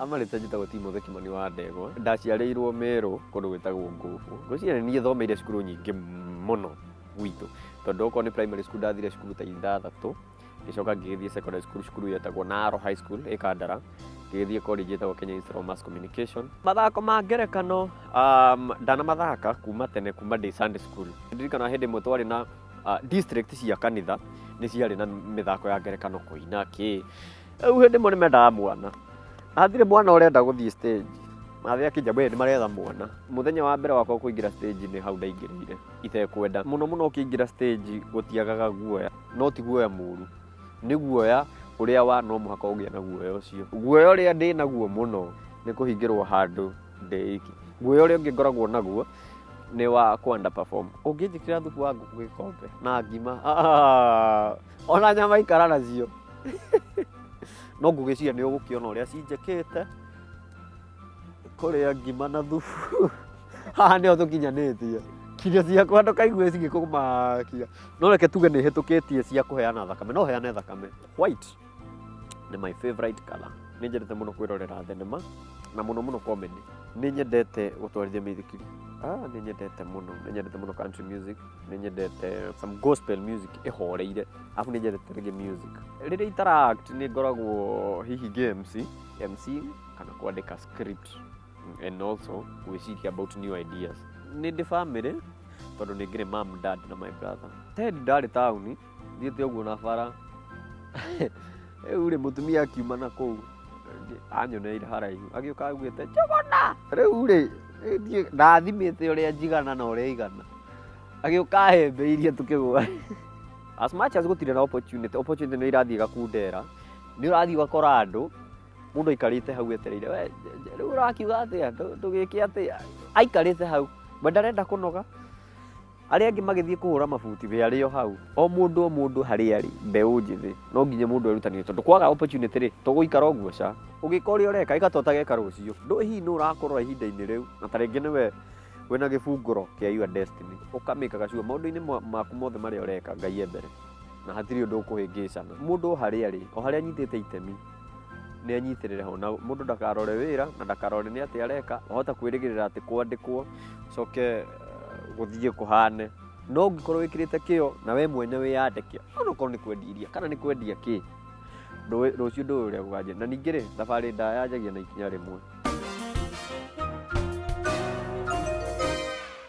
amarĩte njĩtagwo Timothy Kimani wa Ndegwa. Ndaciarĩirwo Meru kũndũ gwĩtagwo Nguku. Ngwĩciria niĩ thomeire cukuru nyingĩ mũno gwitũ, tondũ okorwo nĩ primary school ndathire cukuru ta ithathatũ, ngĩcoka ngĩgĩthiĩ secondary school cukuru yetagwo Naro High School ĩkandara, ngĩgĩthiĩ college yetagwo Kenya Institute of Mass Communication. Mathako ma ngerekano ndanamathaka kuma tene, kuma ndĩ Sunday school. Ndirikana hĩndĩ ĩmwe twarĩ na district cia kanitha nĩ ciarĩ na mĩthako ya ngerekano, kũina kĩ. Rĩu hĩndĩ ĩmwe nĩmendaga mwana, hatirĩ mwana ũrenda gũthiĩ stage, mathe akĩnja nĩ maretha mwana. Mũthenya wa mbere wakwa kũingĩra stage nĩ hau ndaingĩrĩire itekwenda. Mũno mũno ũkĩingĩra stage gũtiagaga guoya, no ti guoya mũru, nĩ guoya ũrĩa wa no mũhaka ũgĩe na guoya ũcio. Guoya ũrĩa ndĩ naguo mũno nĩ kũhingĩrwo handũ ndĩ iki. Guoya ũrĩa ũngĩ ngoragwo naguo nĩ wa kwanda perform. Ũngĩnjĩkĩra thubu wa ngũkũ gĩkombe na ngima, ona nyama ikara nacio no ngũgĩciria nĩ ũgũkĩona ũrĩa cinjĩkĩte kũrĩa ngima na thubu. Haha nĩho tũkinyanĩtie, kinya ciakwa ndũkaigue cigĩkũmakia. No reke tuge nĩ hĩtũkĩtie cia kũheana thakame, no heane thakame. White nĩ my favorite color. Nĩ nyendete mũno kwĩrorera thenema na mũno mũno comedy. Nĩ nyendete gũtwarithia mĩithikiri. Nĩ nyendete mũno country music, nĩ nyendete some gospel music ĩhoreire, arabu nĩ nyendete reggae music. Rĩrĩa interact nĩ ngoragwo hihi MC kana kwandĩka script and also gwĩciria about new ideas. Nĩ ndĩ family tondũ nĩ ngĩrĩ mom, dad na my brother. Ted ndarĩ taũni, thiĩte ũguo na bara rĩu rĩ mũtumia akiuma na kũu anyoneire haraihu agĩũka augĩte njũgũna. Rĩu rĩ ndathimĩte ũrĩa njigana na ũrĩa igana, agĩũka ahĩmbĩirie tũkĩgũa. As much as gũtirĩ na opportunity nĩ irathiĩ gakundera, nĩ ũrathiĩ ũgakora andũ mũndũ aikarĩte hau etereire, rĩu ũrakiuga atĩa, tũgĩke atĩa, aikarĩte hau we ndarenda kũnoga. Arĩa angĩ magĩthiĩ kũhũra mabuti we arĩ o hau. O mũndũ harĩa arĩ, mbeũ njĩthĩ no nginya mũndũ erutanĩrie, tondũ kwaga opportunity rĩ tũgũikara ũguo ca. Ũgĩka ũrĩa ũreka ĩka totageka rũciũ. Ndũĩ hihi nĩ ũrakorwo ihinda-inĩ rĩu, na ta rĩngĩ nĩwe wĩna gĩbungũro kĩa your destiny, ũkamĩkaga sure maũndũ-inĩ maku mothe marĩa ũreka Ngai e mbere na hatirĩ ũndũ ũkũhĩngĩcana. Mũndũ harĩa arĩ, o harĩa anyitĩte itemi nĩ anyitĩrĩre ho, na mũndũ ndakarore wĩra na ndakarore nĩ atĩ areka, wahota kwĩrĩgĩrĩra atĩ kwandĩkwo coke gũthiĩ kũhane. No ũngĩkorwo wĩkĩrĩte kĩo na we mwene wĩyandĩkia, onokorwo nĩ kwendia iria kana nĩ kwendia kĩ, rũciũ ndũĩ ũrĩa gũkanjĩra. Na ningĩ rĩ thabarĩ ndayanjagia na ikinya rĩmwe.